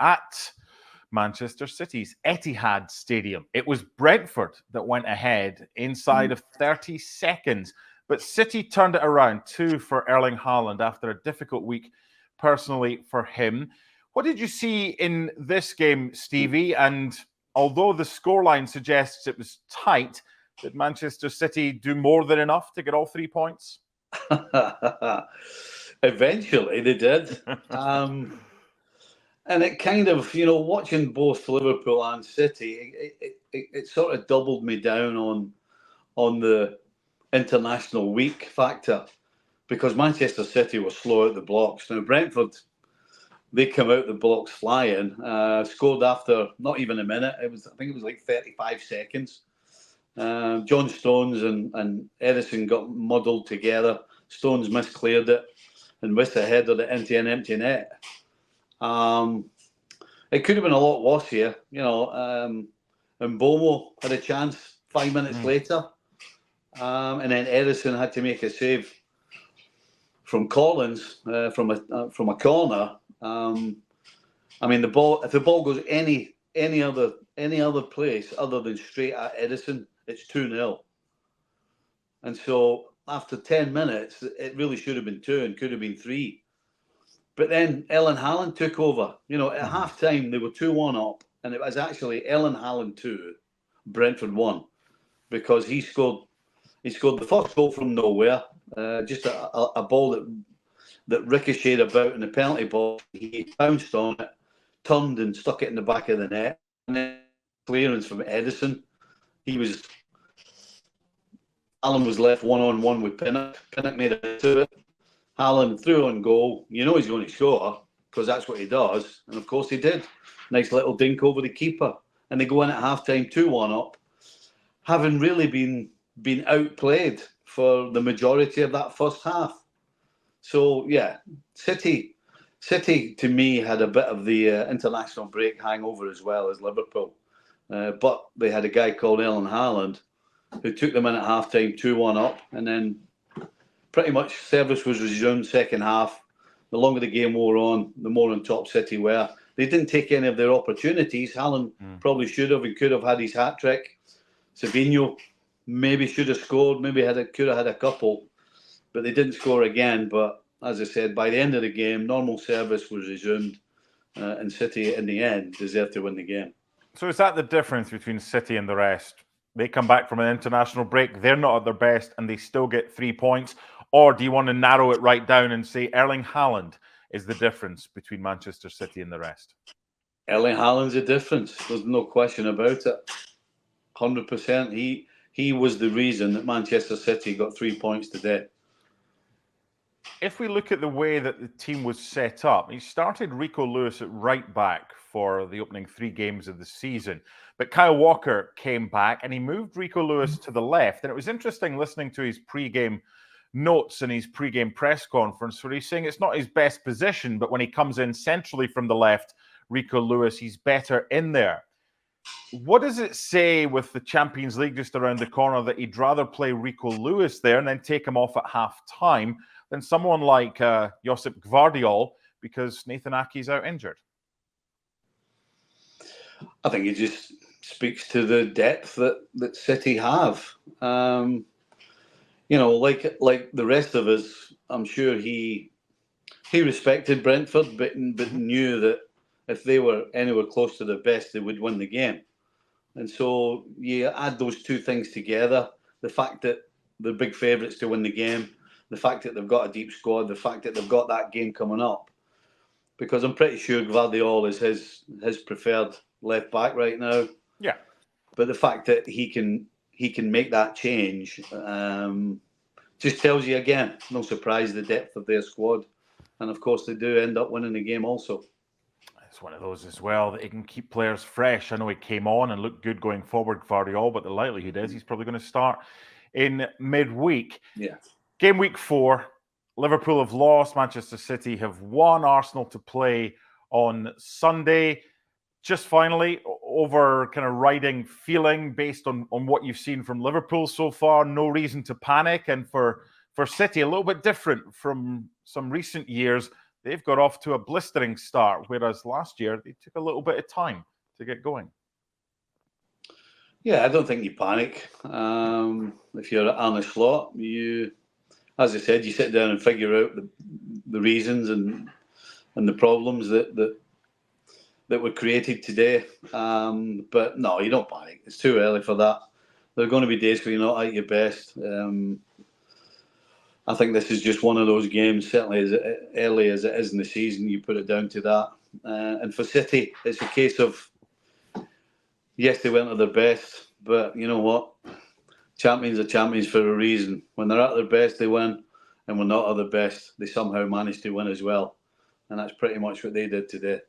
at Manchester City's Etihad Stadium. It was Brentford that went ahead inside of 30 seconds, but City turned it around, 2 for Erling Haaland after a difficult week personally for him. What did you see in this game, Stevie? And although the scoreline suggests it was tight, did Manchester City do more than enough to get all 3 points? Eventually they did. And it kind of, watching both Liverpool and City, it sort of doubled me down on the international week factor, because Manchester City were slow out the blocks. Now, Brentford, they come out the blocks flying, scored after not even a minute. I think it was like 35 seconds. John Stones and Edison got muddled together. Stones miscleared it and whisked a header into an empty net. It could have been a lot worse here, and Bomo had a chance 5 minutes later, and then Edison had to make a save from Collins from a corner. I mean, the ball, if the ball goes any other place other than straight at Edison, it's 2-0. And so after 10 minutes, it really should have been 2 and could have been 3. But then Erling Haaland took over. At half-time, they were 2-1 up, and it was actually Erling Haaland 2, Brentford 1, because he scored the first goal from nowhere, just a ball that ricocheted about in the penalty box. He bounced on it, turned and stuck it in the back of the net, and then clearance from Edison. Haaland was left one-on-one with Pinnock. Pinnock made it to it. Haaland threw on goal. He's going to score because that's what he does. And of course he did. Nice little dink over the keeper. And they go in at half-time 2-1 up, having really been outplayed for the majority of that first half. So, yeah, City to me had a bit of the international break hangover as well as Liverpool. But they had a guy called Erling Haaland who took them in at half-time 2-1 up, and then pretty much service was resumed second half. The longer the game wore on, the more on top City were. They didn't take any of their opportunities. Haaland probably should have and could have had his hat-trick. Savinho maybe should have scored, could have had a couple, but they didn't score again. But as I said, by the end of the game, normal service was resumed, and City, in the end, deserved to win the game. So is that the difference between City and the rest? They come back from an international break, they're not at their best, and they still get 3 points? Or do you want to narrow it right down and say Erling Haaland is the difference between Manchester City and the rest? Erling Haaland's the difference. There's no question about it. 100%. He was the reason that Manchester City got 3 points today. If we look at the way that the team was set up, he started Rico Lewis at right back for the opening 3 games of the season. But Kyle Walker came back and he moved Rico Lewis to the left. And it was interesting listening to his pre-game notes and his pre-game press conference where he's saying it's not his best position, but when he comes in centrally from the left, Rico Lewis, he's better in there. What does it say with the Champions League just around the corner that he'd rather play Rico Lewis there and then take him off at half-time than someone like Josip Gvardiol because Nathan Ake's out injured? I think it just speaks to the depth that City have. Like the rest of us, I'm sure he respected Brentford, but knew that if they were anywhere close to their best, they would win the game. And so you add those two things together, the fact that they're big favourites to win the game, the fact that they've got a deep squad, the fact that they've got that game coming up. Because I'm pretty sure Gvardiol is his preferred left back right now. Yeah. But the fact that he can make that change just tells you again, no surprise, the depth of their squad. And of course they do end up winning the game also. It's one of those as well that he can keep players fresh. I know he came on and looked good going forward, Gvardiol, but the likelihood is he's probably going to start in midweek. Yeah. Game week 4, Liverpool have lost, Manchester City have won, Arsenal to play on Sunday. Just finally, over kind of riding feeling based on what you've seen from Liverpool so far, no reason to panic. And for City, a little bit different from some recent years. they've got off to a blistering start, whereas last year they took a little bit of time to get going. Yeah, I don't think you panic. If you're Arne Slot, as I said, you sit down and figure out the reasons and the problems that were created today. But no, you don't panic. It's too early for that. There are going to be days where you're not at your best. I think this is just one of those games, certainly as early as it is in the season, you put it down to that. And for City, it's a case of, yes, they weren't at their best, but you know what? Champions are champions for a reason. When they're at their best, they win. And when not at their best, they somehow manage to win as well. And that's pretty much what they did today.